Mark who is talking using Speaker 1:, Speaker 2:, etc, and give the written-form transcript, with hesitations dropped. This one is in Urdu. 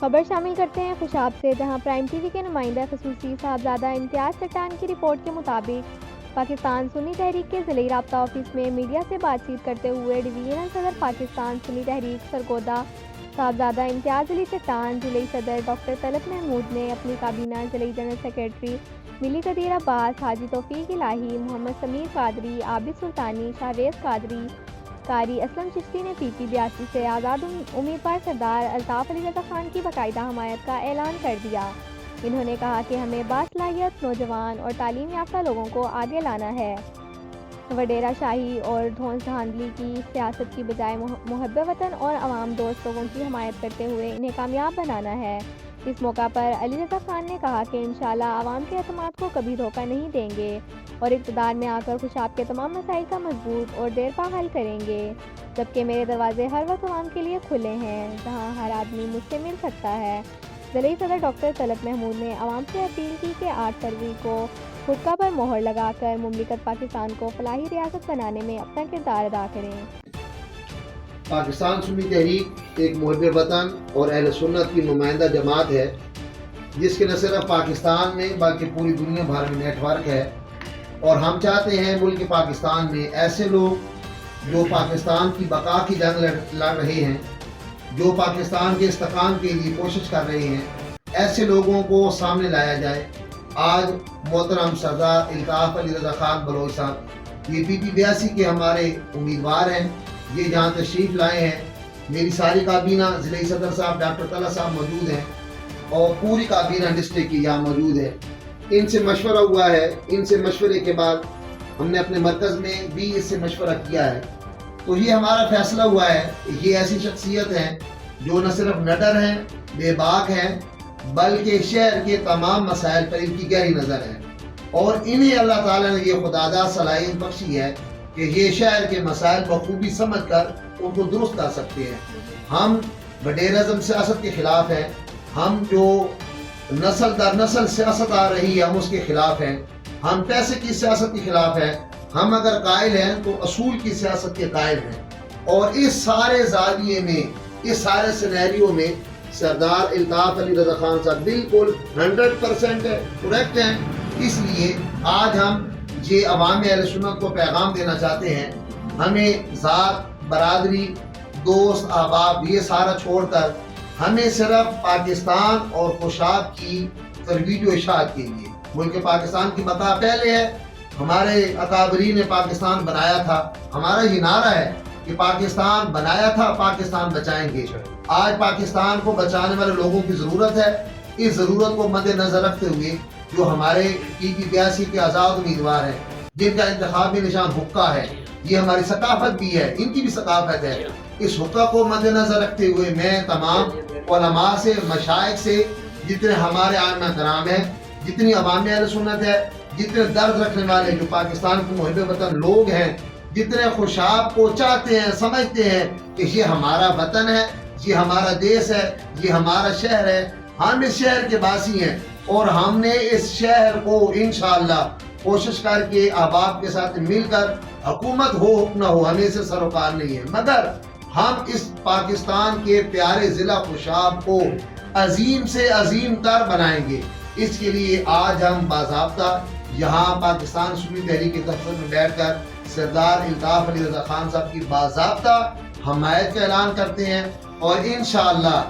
Speaker 1: خبر شامل کرتے ہیں خوشاب سے، جہاں پرائم ٹی وی کے نمائندہ خصوصی صاحبزادہ امتیاز چٹان کی رپورٹ کے مطابق پاکستان سنی تحریک کے ضلعی رابطہ آفس میں میڈیا سے بات چیت کرتے ہوئے ڈویژنل صدر پاکستان سنی تحریک سرگودا صاحبزادہ امتیاز علی چٹان، ضلعی صدر ڈاکٹر طلعت محمود نے اپنی کابینہ، ضلعی جنرل سیکریٹری ملی قدیر عباس، حاجی توفیق الہی، محمد سمیر قادری، عابد سلطانی، شاہویز قادری، قاری اسلم چشتی نے پی پی 82 سے آزاد امیدوار سردار الطاف علی رضا خان کی باقاعدہ حمایت کا اعلان کر دیا۔ انہوں نے کہا کہ ہمیں باصلاحیت نوجوان اور تعلیم یافتہ لوگوں کو آگے لانا ہے، وڈیرہ شاہی اور دھونس دھاندلی کی سیاست کی بجائے محب وطن اور عوام دوست لوگوں کی حمایت کرتے ہوئے انہیں کامیاب بنانا ہے۔ اس موقع پر علی رضا خان نے کہا کہ انشاءاللہ عوام کے اعتماد کو کبھی دھوکہ نہیں دیں گے اور اقتدار میں آ کر خوشاب کے تمام مسائل کا مضبوط اور دیر پا حل کریں گے، جبکہ میرے دروازے ہر وقت عوام کے لیے کھلے ہیں، جہاں ہر آدمی مجھ سے مل سکتا ہے۔ ضلعی صدر ڈاکٹر طلعت محمود نے عوام سے اپیل کی کہ 8 فروری کو خودکا پر مہر لگا کر مملکت پاکستان کو فلاحی ریاست بنانے میں اپنا کردار ادا کریں۔
Speaker 2: پاکستان سنی تحریک ایک محب وطن اور اہل سنت کی نمائندہ جماعت ہے، جس کے نہ صرف پاکستان میں بلکہ پوری دنیا بھر میں نیٹ ورک ہے، اور ہم چاہتے ہیں ملک پاکستان میں ایسے لوگ جو پاکستان کی بقا کی جنگ لڑ رہے ہیں، جو پاکستان کے استحکام کے لیے کوشش کر رہے ہیں، ایسے لوگوں کو سامنے لایا جائے۔ آج محترم سردار الطاف علی رضا خان بلوچ صاحب یہ پی پی 82 کے ہمارے امیدوار ہیں، یہ جہاں تشریف لائے ہیں، میری ساری کابینہ، ضلعی صدر صاحب ڈاکٹر طلعت صاحب موجود ہیں اور پوری کابینہ ڈسٹرکٹ کی یہاں موجود ہے۔ ان سے مشورہ ہوا ہے، ان سے مشورے کے بعد ہم نے اپنے مرکز میں بھی اس سے مشورہ کیا ہے، تو یہ ہمارا فیصلہ ہوا ہے کہ یہ ایسی شخصیت ہیں جو نہ صرف نڈر ہیں، بے باک ہیں، بلکہ شہر کے تمام مسائل پر ان کی گہری نظر ہے، اور انہیں اللہ تعالیٰ نے یہ خداداد صلاحیت بخشی ہے کہ یہ شہر کے مسائل بخوبی سمجھ کر ان کو درست کر سکتے ہیں۔ ہم وڈیرازم سیاست کے خلاف ہیں، ہم جو نسل در نسل سیاست آ رہی ہے ہم اس کے خلاف ہیں، ہم پیسے کی سیاست کے خلاف ہیں، ہم اگر قائل ہیں تو اصول کی سیاست کے قائل ہیں، اور اس سارے زاویے میں، اس سارے سینیریو میں سردار الطاف علی رضا خان صاحب بالکل 100% کریکٹ ہیں۔ اس لیے آج ہم یہ عوام اہل سنت کو پیغام دینا چاہتے ہیں، ہمیں ذات، برادری، دوست، احباب یہ سارا چھوڑ کر ہمیں صرف پاکستان اور خوشاب کی ترویج و اشاعت کے لیے، ملک پاکستان کی بقا پہلے ہے، ہمارے اکابرین نے پاکستان بنایا تھا، ہمارا یہ نعرہ ہے کہ پاکستان بنایا تھا، پاکستان بچائیں گے۔ آج پاکستان کو بچانے والے لوگوں کی ضرورت ہے، اس ضرورت کو مد نظر رکھتے ہوئے جو ہمارے پی پی 82 کے آزاد امیدوار ہیں، جن کا انتخابی نشان حقہ ہے، یہ ہماری ثقافت بھی ہے، ان کی بھی ثقافت ہے، اس حقہ کو مد نظر رکھتے ہوئے میں تمام علماء سے، مشائخ سے، جتنے ہمارے ائمہ کرام ہیں، جتنی عوام اہل سنت ہے، جتنے درد رکھنے والے جو پاکستان کے محب وطن لوگ ہیں، جتنے خوشاب کو چاہتے ہیں، سمجھتے ہیں کہ یہ ہمارا وطن ہے، یہ ہمارا دیش ہے، یہ ہمارا شہر ہے، ہم اس شہر کے باسی ہیں، اور ہم نے اس شہر کو انشاءاللہ کوشش کر کے احباب کے ساتھ مل کر، حکومت ہو نہ ہو ہمیں سے سروکار نہیں ہے، مگر ہم اس پاکستان کے پیارے ضلع خوشاب کو عظیم سے عظیم تر بنائیں گے۔ اس کے لیے آج ہم باضابطہ یہاں پاکستان سنی تحریک کے دفتر میں بیٹھ کر سردار الطاف علی رضا خان صاحب کی باضابطہ حمایت کا اعلان کرتے ہیں، اور انشاءاللہ